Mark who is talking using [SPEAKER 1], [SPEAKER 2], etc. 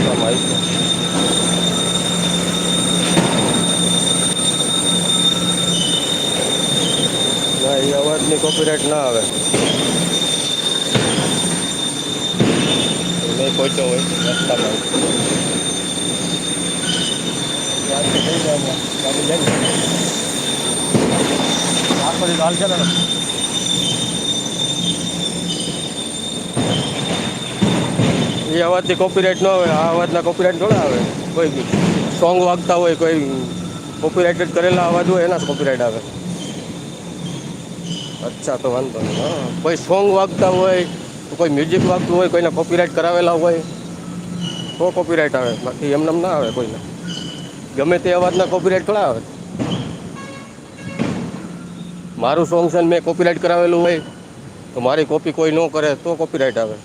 [SPEAKER 1] કામ આવી છે. ના એ અવાજની કોપીરાઈટ ના આવે. નહીં પહોંચ્યો હોય રસ્તામાં. આખો દી હાલ છે ને એ અવાજથી કોપીરાઇટ ન આવે. આ અવાજના કોપીરાઇટ થોડા આવે. કોઈ સોંગ વાગતા હોય, કોઈ કોપીરાઇટેડ કરેલા અવાજ હોય એના જ કોપીરાઇટ આવે. અચ્છા તો વાંધો નહીં. હા, કોઈ સોંગ વાગતા હોય, કોઈ મ્યુઝિક વાગતું હોય, કોઈને કોપીરાઇટ કરાવેલા હોય તો કોપીરાઇટ આવે. બાકી એમને ના આવે કોઈને. ગમે તે અવાજના કોપીરાઇટ થોડા આવે. મારું સોંગ છે ને મેં કોપીરાઇટ કરાવેલું હોય તો મારી કોપી કોઈ ન કરે તો કોપીરાઇટ આવે.